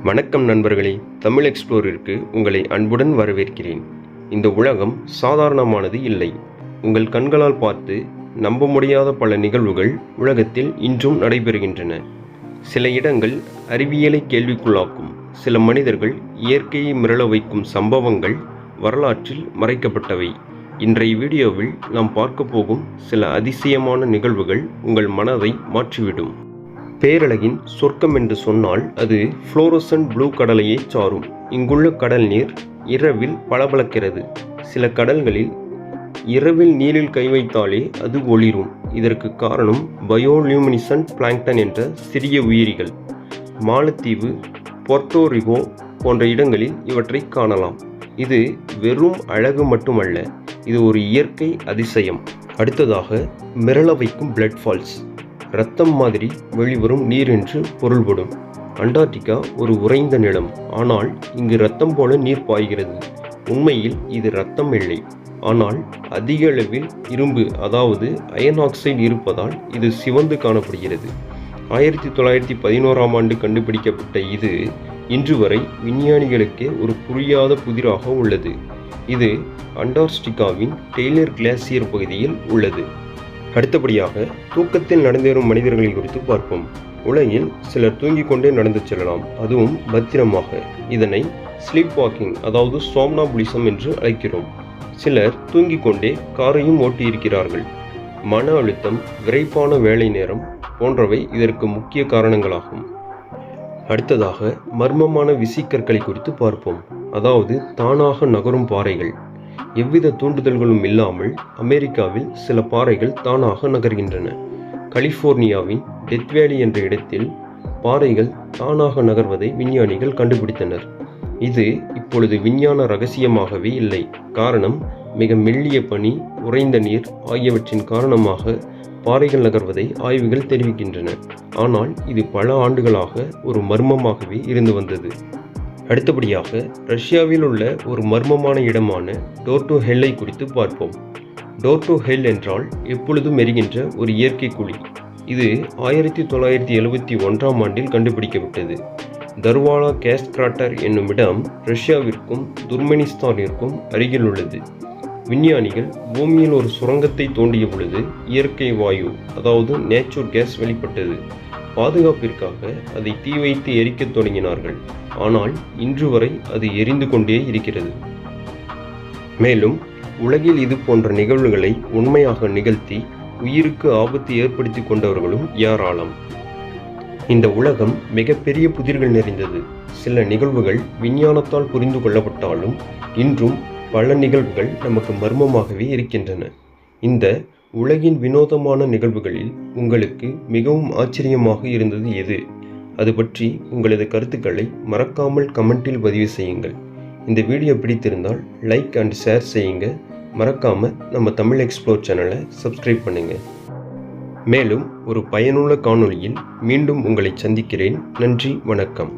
வணக்கம் நண்பர்களே, தமிழ் எக்ஸ்ப்ளோரிற்கு உங்களை அன்புடன் வரவேற்கிறேன். இந்த உலகம் சாதாரணமானது இல்லை. உங்கள் கண்களால் பார்த்து நம்ப முடியாத பல நிகழ்வுகள் உலகத்தில் இன்றும் நடைபெறுகின்றன. சில இடங்கள் அறிவியலை கேள்விக்குள்ளாக்கும், சில மனிதர்கள் இயற்கையை மிரள வைக்கும் சம்பவங்கள் வரலாற்றில் மறைக்கப்பட்டவை. இன்றைய வீடியோவில் நாம் பார்க்க போகும் சில அதிசயமான நிகழ்வுகள் உங்கள் மனதை மாற்றிவிடும். பேரழகின் சொர்க்கம் என்று சொன்னால் அது ஃப்ளோரசன்ட் ப்ளூ கடலையே சாரும். இங்குள்ள கடல் நீர் இரவில் பளபளக்கிறது. சில கடல்களில் இரவில் நீரில் கை வைத்தாலே அது ஒளிரும். இதற்கு காரணம் பயோலியூமினிசன்ட் பிளாங்க்டன் என்ற சிறிய உயிரிகள். மாலத்தீவு, போர்ட்டோரிகோ போன்ற இடங்களில் இவற்றை காணலாம். இது வெறும் அழகு மட்டுமல்ல, இது ஒரு இயற்கை அதிசயம். அடுத்ததாக மிரள வைக்கும் பிளட் ஃபால்ஸ். இரத்தம் மாதிரி வெளிவரும் நீர் என்று பொருள்படும். அண்டார்டிகா ஒரு உறைந்த நிலம், ஆனால் இங்கு இரத்தம் போல நீர் பாய்கிறது. உண்மையில் இது இரத்தம் இல்லை, ஆனால் அதிக அளவில் இரும்பு, அதாவது அயன் ஆக்சைடு இருப்பதால் இது சிவந்து காணப்படுகிறது. 1911ஆம் ஆண்டு கண்டுபிடிக்கப்பட்ட இது இன்று வரை விஞ்ஞானிகளுக்கே ஒரு புரியாத புதிராக உள்ளது. இது அண்டார்டிகாவின் டெய்லர் கிளேசியர் பகுதியில் உள்ளது. அடுத்தபடியாக தூக்கத்தில் நடந்தேறும் மனிதர்களை குறித்து பார்ப்போம். உலகில் சிலர் தூங்கிக் கொண்டே நடந்து செல்லலாம், அதுவும் பத்திரமாக. இதனை ஸ்லீப் வாக்கிங், அதாவது சோம்னாபுலிசம் என்று அழைக்கிறோம். சிலர் தூங்கிக் கொண்டே காரையும் ஓட்டியிருக்கிறார்கள். மன அழுத்தம், விரைப்பான வேலை நேரம் போன்றவை இதற்கு முக்கிய காரணங்களாகும். அடுத்ததாக மர்மமான விசிக்கற்களை குறித்து பார்ப்போம், அதாவது தானாக நகரும் பாறைகள். எவ்வித தூண்டுதல்களும் இல்லாமல் அமெரிக்காவில் சில பாறைகள் தானாக நகர்கின்றன. கலிஃபோர்னியாவின் டெத் வேலி என்ற இடத்தில் பாறைகள் தானாக நகர்வதை விஞ்ஞானிகள் கண்டுபிடித்தனர். இது இப்பொழுது விஞ்ஞான ரகசியமாகவே இல்லை. காரணம், மிக மெல்லிய பனி, உறைந்த நீர் ஆகியவற்றின் காரணமாக பாறைகள் நகர்வதை ஆய்வுகள் தெரிவிக்கின்றன. ஆனால் இது பல ஆண்டுகளாக ஒரு மர்மமாகவே இருந்து வந்தது. அடுத்தபடியாக ரஷ்யாவில் உள்ள ஒரு மர்மமான இடமான டோர் டு ஹெல்லை குறித்து பார்ப்போம். டோர் டு ஹெல் என்றால் எப்பொழுதும் எரிகின்ற ஒரு இயற்கை குழி. இது 1971ஆம் ஆண்டில் கண்டுபிடிக்கப்பட்டது. தர்வாலா கேஸ் கிராட்டர் என்னும் இடம் ரஷ்யாவிற்கும் துர்மெனிஸ்தானிற்கும் அருகில் உள்ளது. விஞ்ஞானிகள் பூமியில் ஒரு சுரங்கத்தை தோண்டிய பொழுது இயற்கை வாயு, அதாவது நேச்சுரல் கேஸ் வெளிப்பட்டது. பாதுகாப்பிற்காக அதை தீ வைத்து எரிக்கத் தொடங்கினார்கள். ஆனால் இன்று வரை அது எரிந்து கொண்டே இருக்கிறது. மேலும் உலகில் இது போன்ற நிகழ்வுகளை உண்மையாக நிகழ்த்தி உயிருக்கு ஆபத்து ஏற்படுத்தி கொண்டவர்களும் ஏராளம். இந்த உலகம் மிகப்பெரிய புதிர்கள் நிறைந்தது. சில நிகழ்வுகள் விஞ்ஞானத்தால் புரிந்து கொள்ளப்பட்டாலும் இன்றும் பல நிகழ்வுகள் நமக்கு மர்மமாகவே இருக்கின்றன. இந்த உலகின் வினோதமான நிகழ்வுகளில் உங்களுக்கு மிகவும் ஆச்சரியமாக இருந்தது எது? அது பற்றி உங்களது கருத்துக்களை மறக்காமல் கமெண்டில் பதிவு செய்யுங்கள். இந்த வீடியோ பிடித்திருந்தால் லைக் அண்ட் ஷேர் செய்யுங்க. மறக்காமல் நம்ம தமிழ் எக்ஸ்ப்ளோர் சேனலை சப்ஸ்கிரைப் பண்ணுங்க. மேலும் ஒரு பயனுள்ள காணொளியில் மீண்டும் உங்களை சந்திக்கிறேன். நன்றி, வணக்கம்.